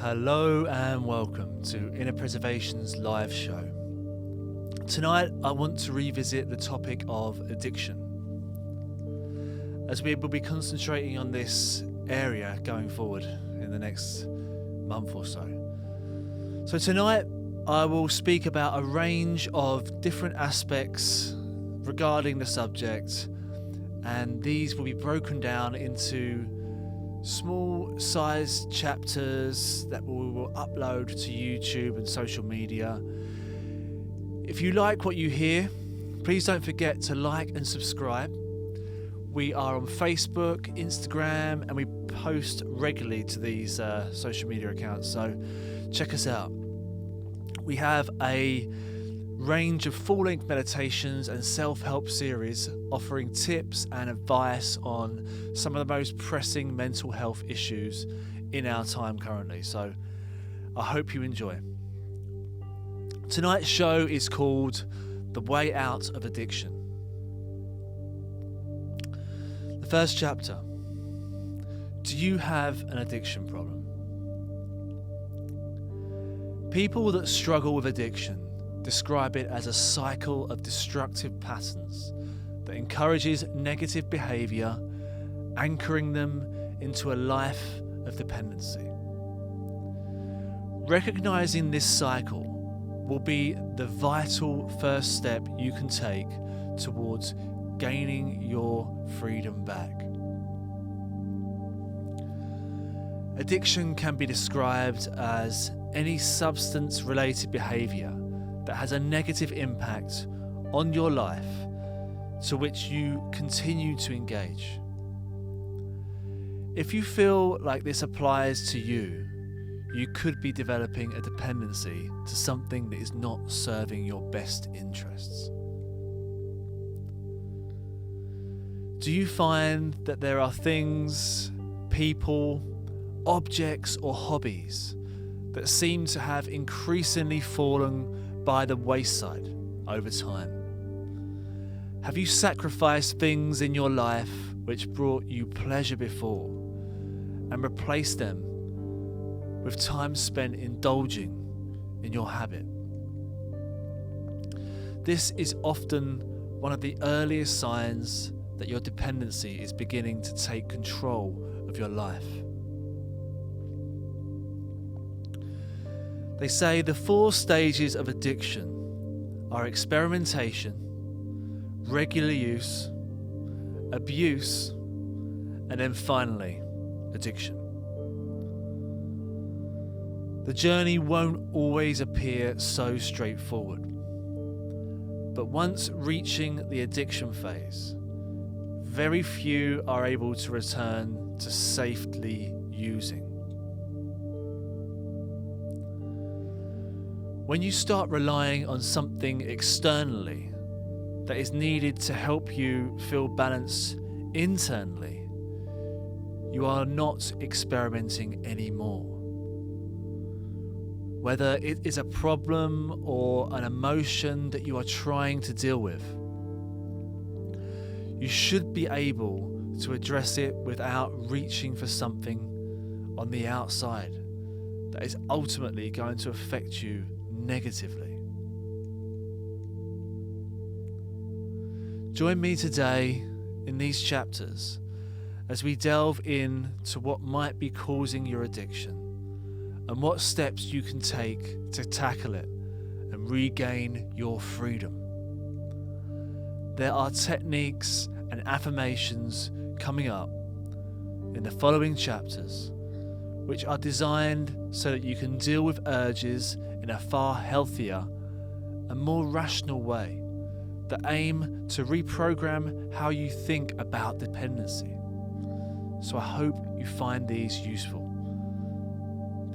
Hello and welcome to Inner Preservation's live show. Tonight I want to revisit the topic of addiction, as we will be concentrating on this area going forward in the next month or so. So tonight I will speak about a range of different aspects regarding the subject, and these will be broken down into small sized chapters that we will upload to YouTube and social media. If you like what you hear, please don't forget to like and subscribe. We are on Facebook, Instagram, and we post regularly to these social media accounts, so check us out. We have a range of full-length meditations and self-help series offering tips and advice on some of the most pressing mental health issues in our time currently. So I hope you enjoy. Tonight's show is called The Way Out of Addiction. The first chapter. Do you have an addiction problem? People that struggle with addiction describe it as a cycle of destructive patterns that encourages negative behaviour, anchoring them into a life of dependency. Recognising this cycle will be the vital first step you can take towards gaining your freedom back. Addiction can be described as any substance-related behaviour that has a negative impact on your life to which you continue to engage. If you feel like this applies to you, you could be developing a dependency to something that is not serving your best interests. Do you find that there are things, people, objects or hobbies that seem to have increasingly fallen by the wayside over time? Have you sacrificed things in your life which brought you pleasure before and replaced them with time spent indulging in your habit? This is often one of the earliest signs that your dependency is beginning to take control of your life. They say the 4 stages of addiction are experimentation, regular use, abuse, and then finally, addiction. The journey won't always appear so straightforward, but once reaching the addiction phase, very few are able to return to safely using. When you start relying on something externally that is needed to help you feel balanced internally, you are not experimenting anymore. Whether it is a problem or an emotion that you are trying to deal with, you should be able to address it without reaching for something on the outside that is ultimately going to affect you negatively. Join me today in these chapters as we delve into what might be causing your addiction and what steps you can take to tackle it and regain your freedom. There are techniques and affirmations coming up in the following chapters which are designed so that you can deal with urges in a far healthier and more rational way that aim to reprogram how you think about dependency. So I hope you find these useful.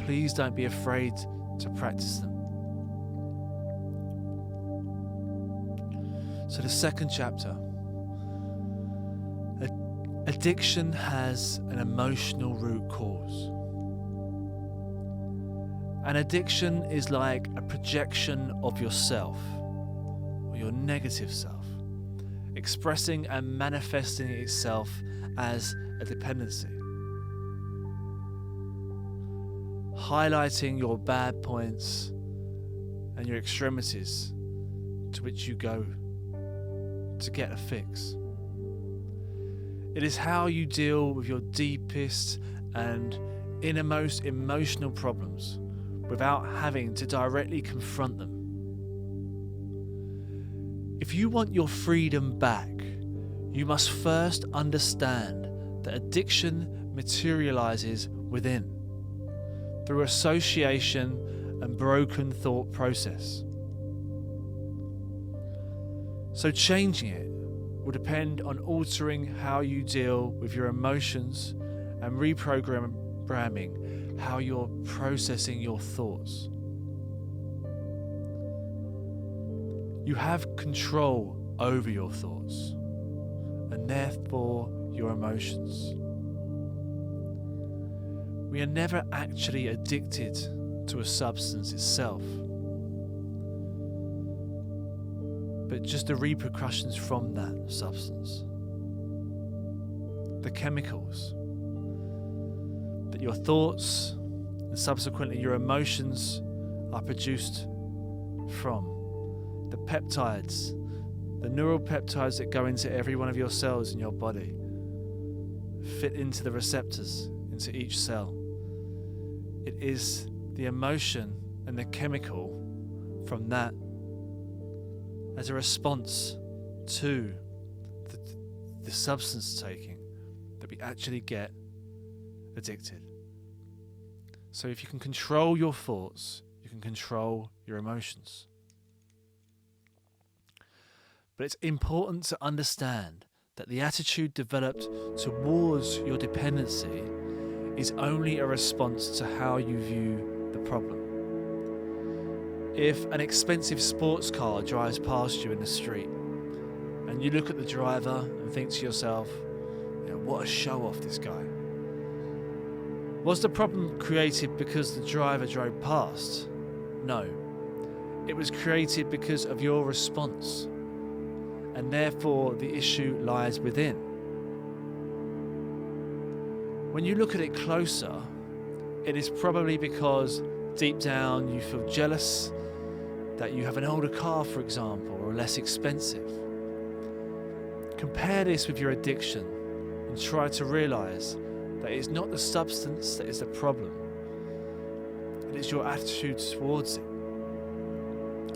Please don't be afraid to practice them. So the second chapter. Addiction has an emotional root cause. An addiction is like a projection of yourself, or your negative self, expressing and manifesting itself as a dependency. highlighting your bad points and your extremities to which you go to get a fix. It is how you deal with your deepest and innermost emotional problems without having to directly confront them. If you want your freedom back, you must first understand that addiction materializes within, through association and broken thought process. So changing it will depend on altering how you deal with your emotions and reprogramming how you're processing your thoughts. You have control over your thoughts and therefore your emotions. We are never actually addicted to a substance itself, but just the repercussions from that substance. The chemicals that your thoughts and subsequently your emotions are produced from. The peptides, the neural peptides that go into every one of your cells in your body, fit into the receptors into each cell. It is the emotion and the chemical from that as a response to the substance taking that we actually get addicted. So if you can control your thoughts, you can control your emotions. But it's important to understand that the attitude developed towards your dependency is only a response to how you view the problem. If an expensive sports car drives past you in the street and you look at the driver and think to yourself, what a show off this guy. Was the problem created because the driver drove past? No. It was created because of your response, and therefore the issue lies within. When you look at it closer, it is probably because deep down you feel jealous that you have an older car, for example, or less expensive. Compare this with your addiction and try to realize that it's not the substance that is the problem. It is your attitude towards it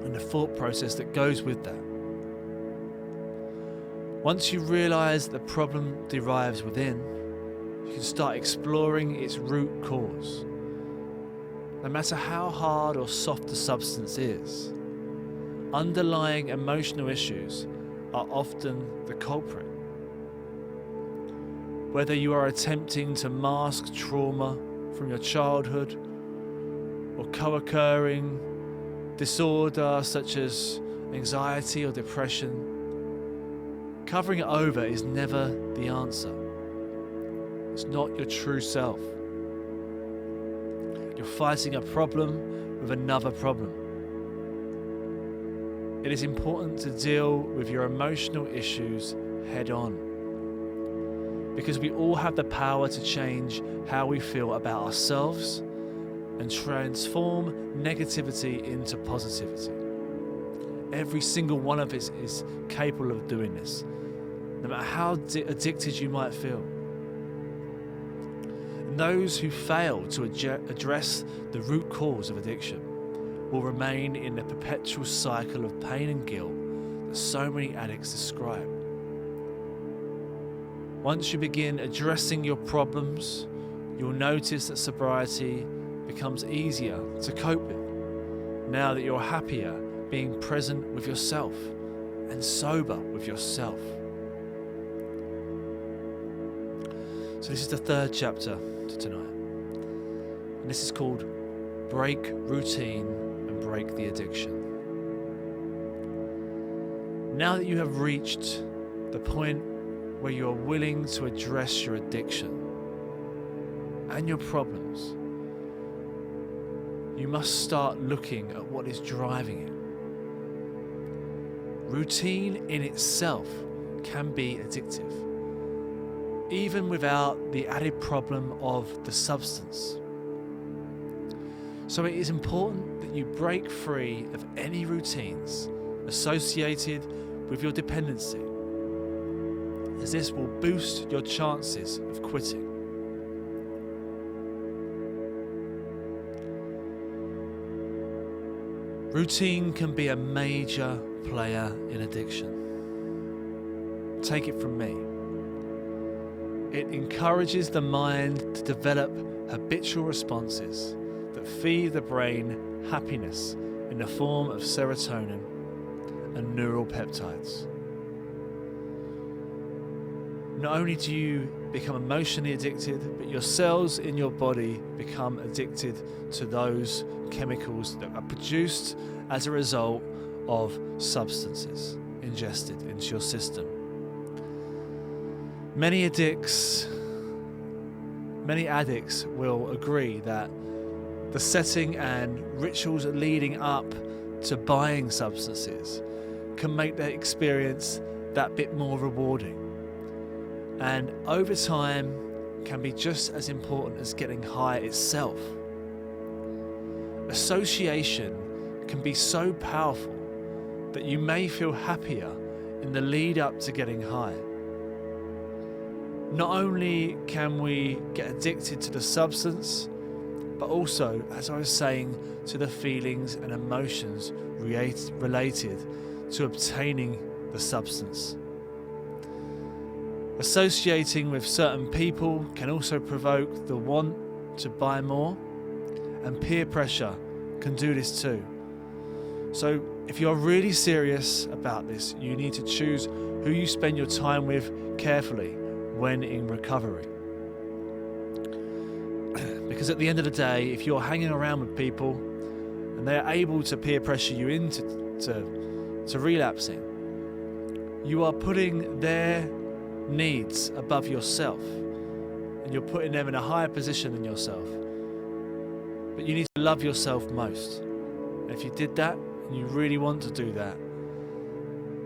and the thought process that goes with that. Once you realize the problem derives within, you can start exploring its root cause. No matter how hard or soft the substance is, underlying emotional issues are often the culprit. Whether you are attempting to mask trauma from your childhood or co-occurring disorder such as anxiety or depression, covering it over is never the answer. It's not your true self. You're fighting a problem with another problem. It is important to deal with your emotional issues head on, because we all have the power to change how we feel about ourselves and transform negativity into positivity. Every single one of us is capable of doing this, no matter how addicted you might feel. And those who fail to address the root cause of addiction will remain in the perpetual cycle of pain and guilt that so many addicts describe. Once you begin addressing your problems, you'll notice that sobriety becomes easier to cope with, now that you're happier being present with yourself and sober with yourself. So this is the third chapter to tonight, and this is called Break Routine and Break the Addiction. Now that you have reached the point where you are willing to address your addiction and your problems, you must start looking at what is driving it. Routine in itself can be addictive, even without the added problem of the substance. So it is important that you break free of any routines associated with your dependency, as this will boost your chances of quitting. Routine can be a major player in addiction. Take it from me. It encourages the mind to develop habitual responses that feed the brain happiness in the form of serotonin and neural peptides. Not only do you become emotionally addicted, but your cells in your body become addicted to those chemicals that are produced as a result of substances ingested into your system. Many addicts will agree that the setting and rituals leading up to buying substances can make their experience that bit more rewarding, and over time can be just as important as getting high itself. Association can be so powerful that you may feel happier in the lead up to getting high. Not only can we get addicted to the substance, but also, as I was saying, to the feelings and emotions related to obtaining the substance. Associating with certain people can also provoke the want to buy more, and peer pressure can do this too. So if you're really serious about this, you need to choose who you spend your time with carefully when in recovery. Because at the end of the day, if you're hanging around with people and they're able to peer pressure you into relapsing, you are putting their needs above yourself, and you're putting them in a higher position than yourself. But you need to love yourself most. And if you did that, and you really want to do that,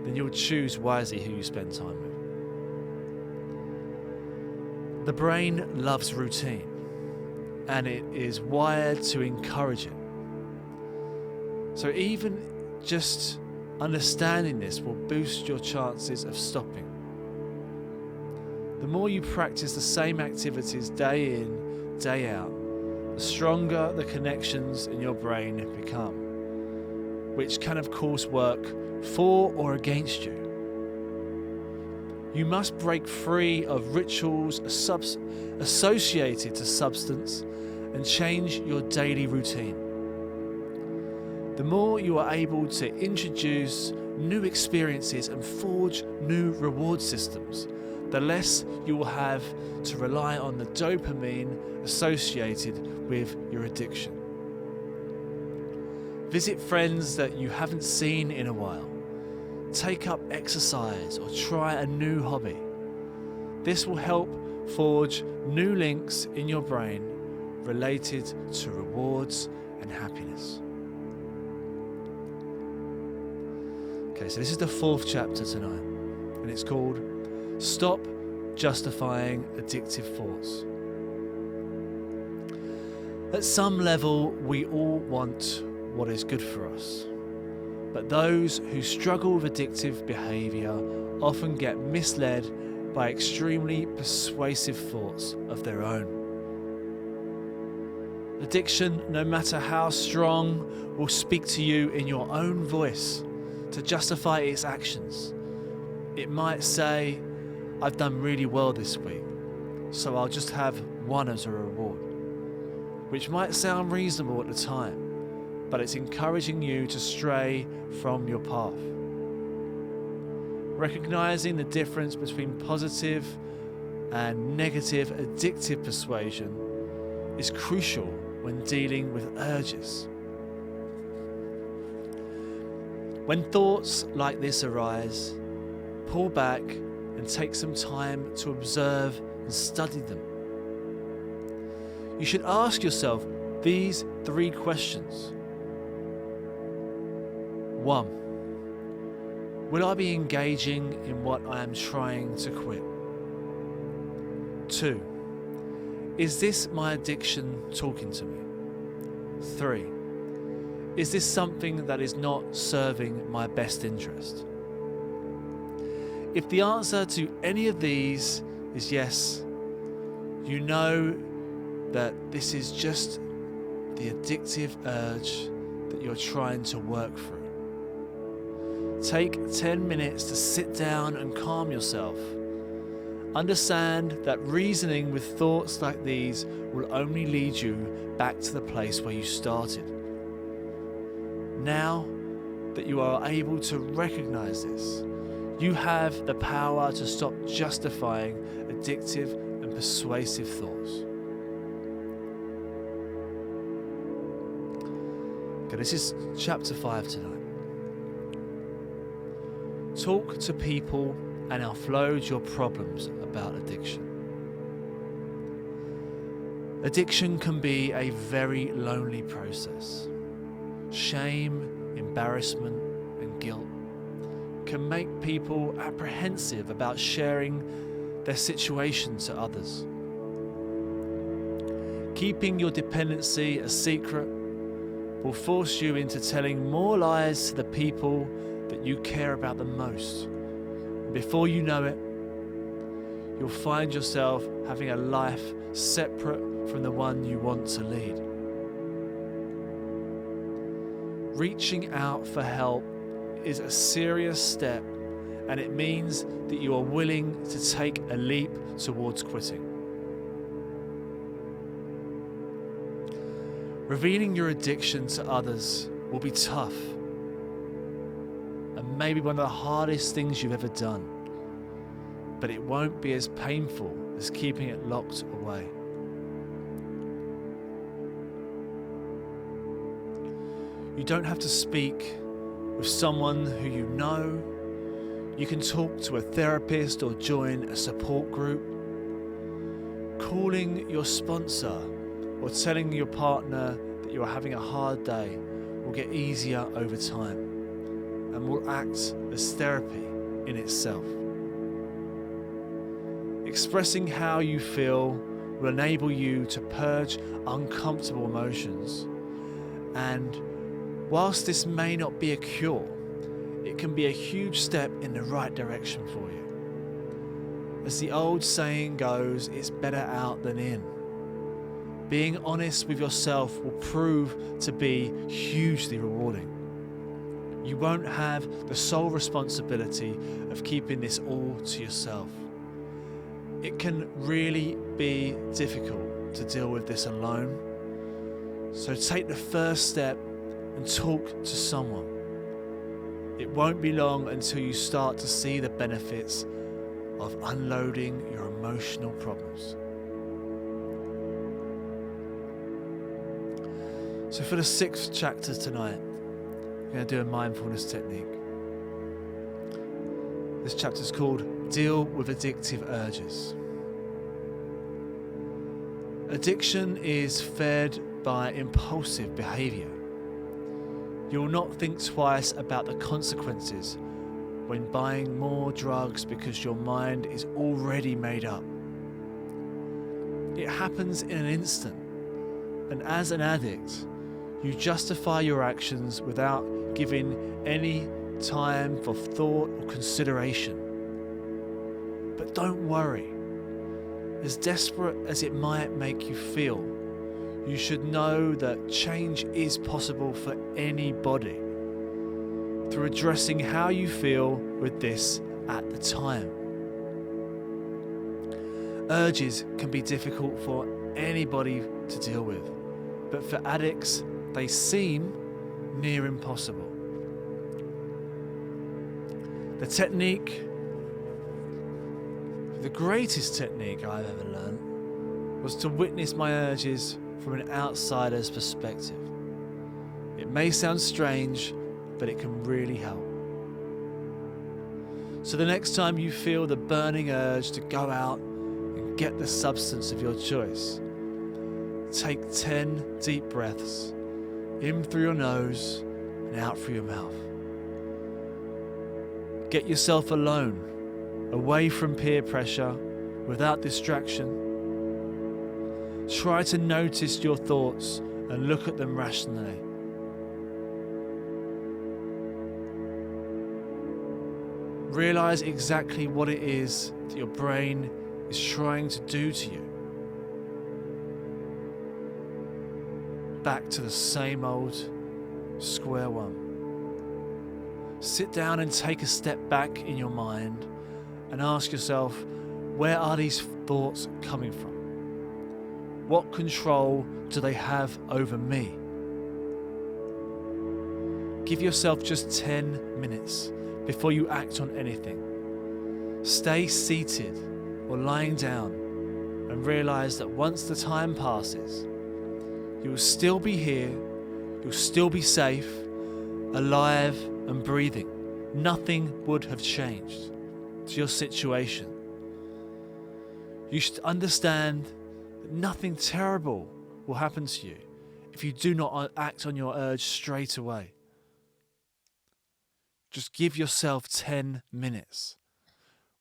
then you'll choose wisely who you spend time with. The brain loves routine, and it is wired to encourage it. So even just understanding this will boost your chances of stopping. The more you practice the same activities day in, day out, the stronger the connections in your brain become, which can of course work for or against you. You must break free of rituals associated to substance and change your daily routine. The more you are able to introduce new experiences and forge new reward systems, the less you will have to rely on the dopamine associated with your addiction. Visit friends that you haven't seen in a while. Take up exercise or try a new hobby. This will help forge new links in your brain related to rewards and happiness. Okay, so this is the 4th chapter tonight, and it's called Stop Justifying Addictive Thoughts. At some level, we all want what is good for us, but those who struggle with addictive behaviour often get misled by extremely persuasive thoughts of their own. Addiction, no matter how strong, will speak to you in your own voice to justify its actions. It might say, "I've done really well this week, so I'll just have one as a reward," which might sound reasonable at the time, but it's encouraging you to stray from your path. Recognizing the difference between positive and negative addictive persuasion is crucial when dealing with urges. When thoughts like this arise, pull back and take some time to observe and study them. You should ask yourself these 3 questions. 1. Will I be engaging in what I am trying to quit? 2. Is this my addiction talking to me? 3. Is this something that is not serving my best interest? If the answer to any of these is yes, you know that this is just the addictive urge that you're trying to work through. Take 10 minutes to sit down and calm yourself. Understand that reasoning with thoughts like these will only lead you back to the place where you started. Now that you are able to recognize this, you have the power to stop justifying addictive and persuasive thoughts. Okay, this is chapter 5 tonight. Talk to people and offload your problems about addiction. Addiction can be a very lonely process. Shame, embarrassment, and guilt can make people apprehensive about sharing their situation to others. Keeping your dependency a secret will force you into telling more lies to the people that you care about the most. And before you know it, you'll find yourself having a life separate from the one you want to lead. Reaching out for help is a serious step, and it means that you are willing to take a leap towards quitting. Revealing your addiction to others will be tough, and maybe one of the hardest things you've ever done, but it won't be as painful as keeping it locked away. You don't have to speak with someone who you know. You can talk to a therapist or join a support group. Calling your sponsor or telling your partner that you are having a hard day will get easier over time and will act as therapy in itself. Expressing how you feel will enable you to purge uncomfortable emotions, and whilst this may not be a cure, it can be a huge step in the right direction for you. As the old saying goes, it's better out than in. Being honest with yourself will prove to be hugely rewarding. You won't have the sole responsibility of keeping this all to yourself. It can really be difficult to deal with this alone. So take the first step and talk to someone. It won't be long until you start to see the benefits of unloading your emotional problems. So for the 6th chapter tonight, we're going to do a mindfulness technique. This chapter is called Deal with Addictive Urges. Addiction is fed by impulsive behavior. You will not think twice about the consequences when buying more drugs because your mind is already made up. It happens in an instant, and as an addict, you justify your actions without giving any time for thought or consideration. But don't worry. As desperate as it might make you feel, you should know that change is possible for anybody through addressing how you feel with this at the time. Urges can be difficult for anybody to deal with, but for addicts, they seem near impossible. The technique, the greatest technique I've ever learned, was to witness my urges from an outsider's perspective. It may sound strange, but it can really help. So the next time you feel the burning urge to go out and get the substance of your choice, take 10 deep breaths, in through your nose and out through your mouth. Get yourself alone, away from peer pressure, without distraction. Try to notice your thoughts and look at them rationally. Realize exactly what it is that your brain is trying to do to you. Back to the same old square one. Sit down and take a step back in your mind and ask yourself, where are these thoughts coming from? What control do they have over me? Give yourself just 10 minutes before you act on anything. Stay seated or lying down and realize that once the time passes, you will still be here, you'll still be safe, alive and breathing. Nothing would have changed to your situation. You should understand that nothing terrible will happen to you if you do not act on your urge straight away. Just give yourself 10 minutes.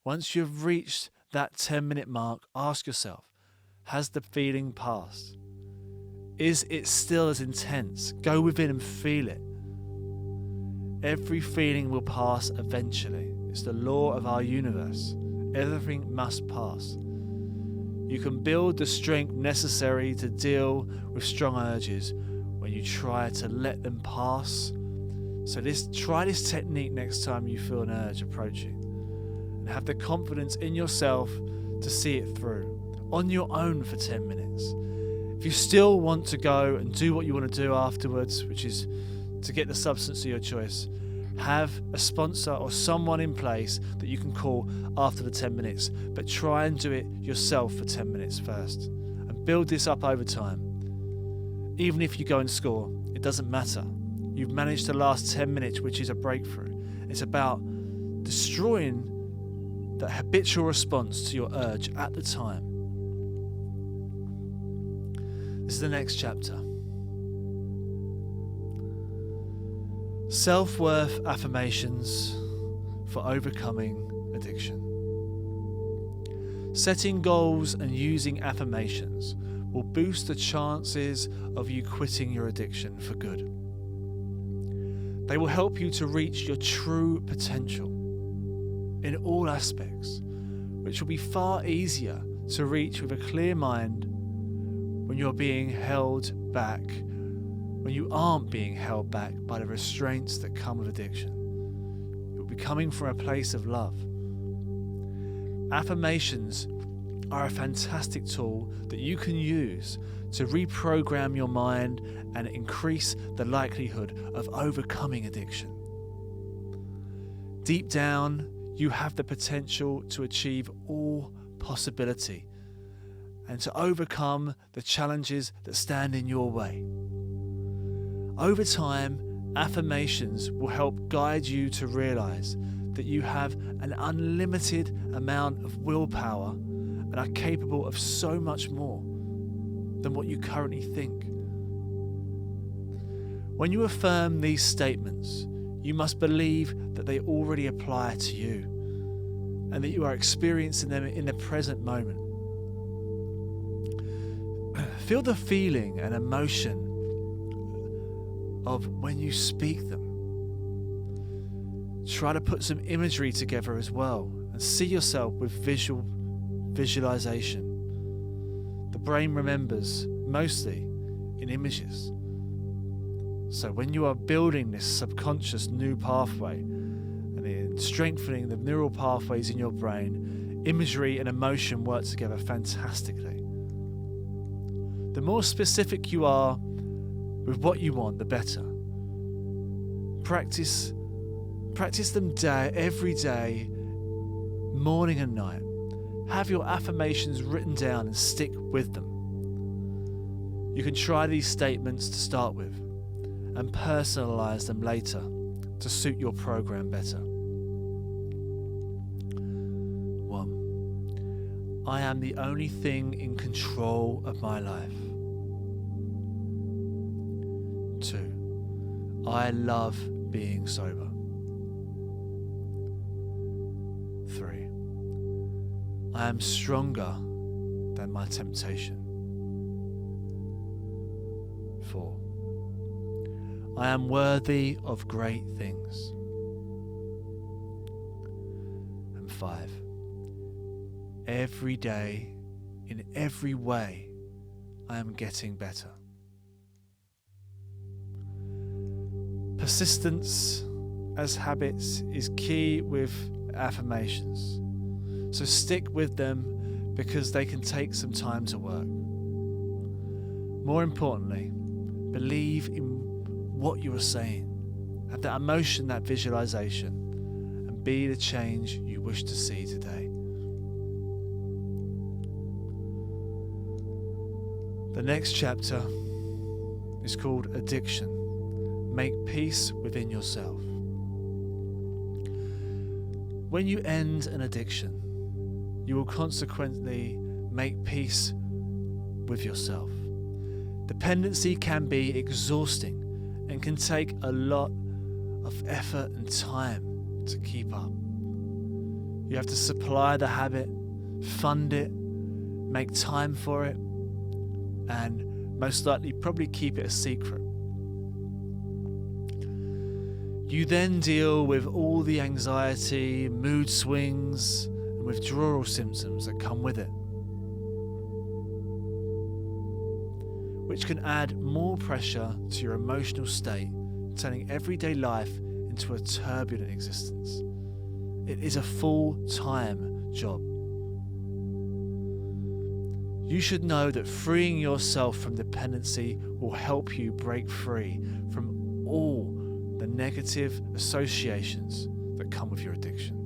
Once you've reached that 10-minute mark, ask yourself, has the feeling passed? Is it still as intense? Go within and feel it. Every feeling will pass eventually. It's the law of our universe. Everything must pass. You can build the strength necessary to deal with strong urges when you try to let them pass. So try this technique next time you feel an urge approaching, and have the confidence in yourself to see it through on your own for 10 minutes. If you still want to go and do what you want to do afterwards, which is to get the substance of your choice, have a sponsor or someone in place that you can call after the 10 minutes, but try and do it yourself for 10 minutes first and build this up over time. Even if you go and score, it doesn't matter. You've managed the last 10 minutes, which is a breakthrough. It's about destroying that habitual response to your urge at the time. This is the next chapter. Self-worth affirmations for overcoming addiction. Setting goals and using affirmations will boost the chances of you quitting your addiction for good. They will help you to reach your true potential in all aspects, which will be far easier to reach with a clear mind when you're being held back, when you aren't being held back by the restraints that come with addiction. You'll be coming from a place of love. Affirmations are a fantastic tool that you can use to reprogram your mind and increase the likelihood of overcoming addiction. Deep down, you have the potential to achieve all possibility and to overcome the challenges that stand in your way. Over time, affirmations will help guide you to realize that you have an unlimited amount of willpower and are capable of so much more than what you currently think. When you affirm these statements, you must believe that they already apply to you and that you are experiencing them in the present moment. Feel the feeling and emotion of when you speak them. Try to put some imagery together as well and see yourself with visualization. The brain remembers mostly in images. So when you are building this subconscious new pathway and in strengthening the neural pathways in your brain, imagery and emotion work together fantastically. The more specific you are with what you want, the better. Practice them every day, morning and night. Have your affirmations written down and stick with them. You can try these statements to start with and personalize them later to suit your program better. 1. I am the only thing in control of my life. 2. I love being sober. 3. I am stronger than my temptation. 4. I am worthy of great things. And 5. Every day, in every way, I am getting better. Persistence as habits is key with affirmations. So stick with them because they can take some time to work. More importantly, believe in what you are saying. Have that emotion, that visualization, and be the change you wish to see today. The next chapter is called Addiction. Make peace within yourself. When you end an addiction, you will consequently make peace with yourself. Dependency can be exhausting and can take a lot of effort and time to keep up. You have to supply the habit, fund it, make time for it, and most likely probably keep it a secret. You then deal with all the anxiety, mood swings, and withdrawal symptoms that come with it, which can add more pressure to your emotional state, turning everyday life into a turbulent existence. It is a full-time job. You should know that freeing yourself from dependency will help you break free from all the negative associations that come with your addiction.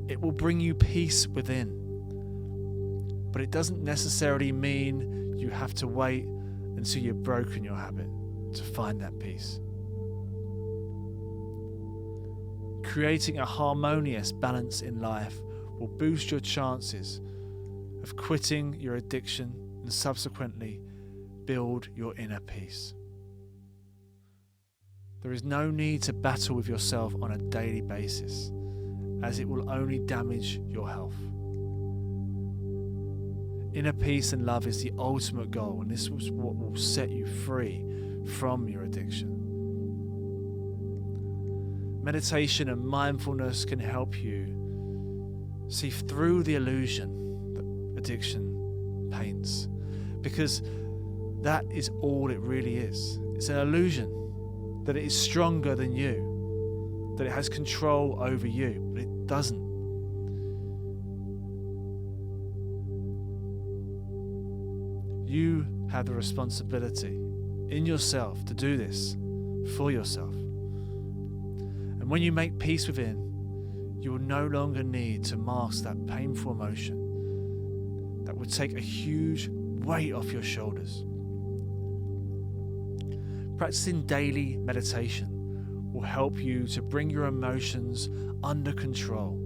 It will bring you peace within, but it doesn't necessarily mean you have to wait until you've broken your habit to find that peace. Creating a harmonious balance in life will boost your chances of quitting your addiction and subsequently build your inner peace. There is no need to battle with yourself on a daily basis, as it will only damage your health. Inner peace and love is the ultimate goal, and this is what will set you free from your addiction. Meditation and mindfulness can help you see through the illusion that addiction paints, because that is all it really is. It's an illusion that it is stronger than you, that it has control over you, but it doesn't. You have the responsibility in yourself to do this for yourself. And when you make peace within, you will no longer need to mask that painful emotion that would take a huge weight off your shoulders. Practicing daily meditation will help you to bring your emotions under control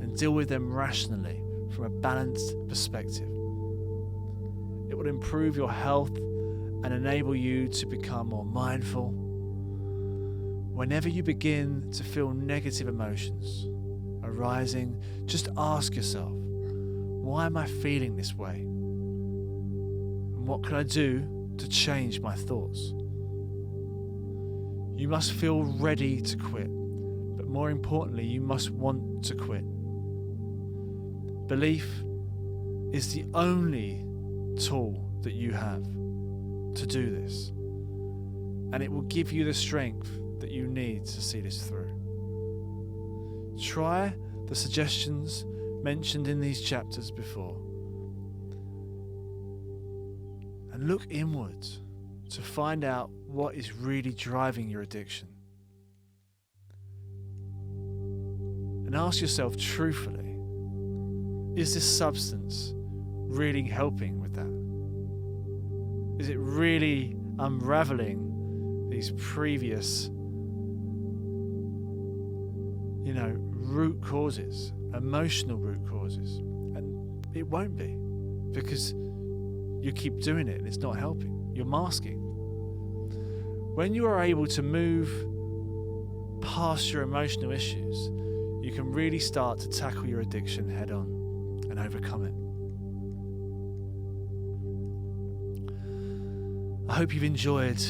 and deal with them rationally from a balanced perspective. It will improve your health and enable you to become more mindful. Whenever you begin to feel negative emotions arising, just ask yourself, why am I feeling this way? And what can I do to change my thoughts? You must feel ready to quit, but more importantly, you must want to quit. Belief is the only tool that you have to do this, and it will give you the strength that you need to see this through. Try the suggestions mentioned in these chapters before and look inwards to find out what is really driving your addiction. And ask yourself truthfully, is this substance really helping with that? Is it really unraveling these previous, root causes, emotional root causes? And it won't be, because you keep doing it and it's not helping. You're masking. When you are able to move past your emotional issues, you can really start to tackle your addiction head on and overcome it. I I hope you've enjoyed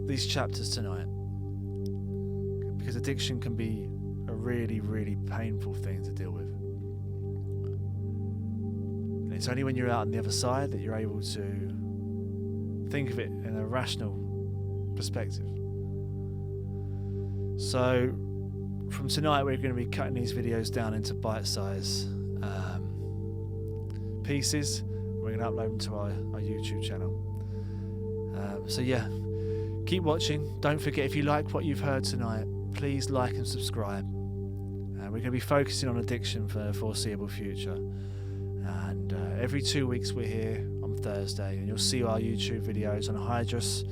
these chapters tonight, because addiction can be a really, really painful thing to deal with. And it's only when you're out on the other side that you're able to think of it in a rational perspective. So from tonight, we're going to be cutting these videos down into bite-sized pieces. We're going to upload them to our YouTube channel. So yeah, keep watching. Don't forget, if you like what you've heard tonight, please like and subscribe. We're going to be focusing on addiction for the foreseeable future. And every 2 weeks we're here on Thursday, and you'll see our YouTube videos on Hydrus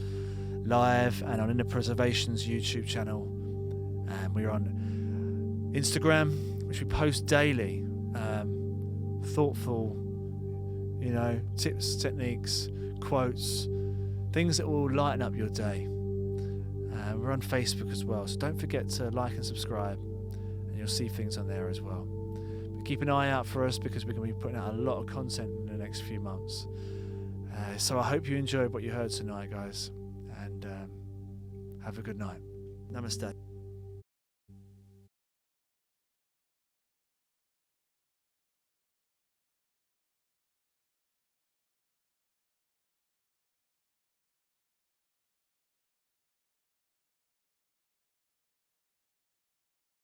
Live and on Inner Preservation's YouTube channel. And we're on Instagram, which we post daily. Thoughtful, tips, techniques, quotes, things that will lighten up your day. We're on Facebook as well, so don't forget to like and subscribe, and you'll see things on there as well. But keep an eye out for us, because we're going to be putting out a lot of content in the next few months. So I hope you enjoyed what you heard tonight, guys, and have a good night. Namaste.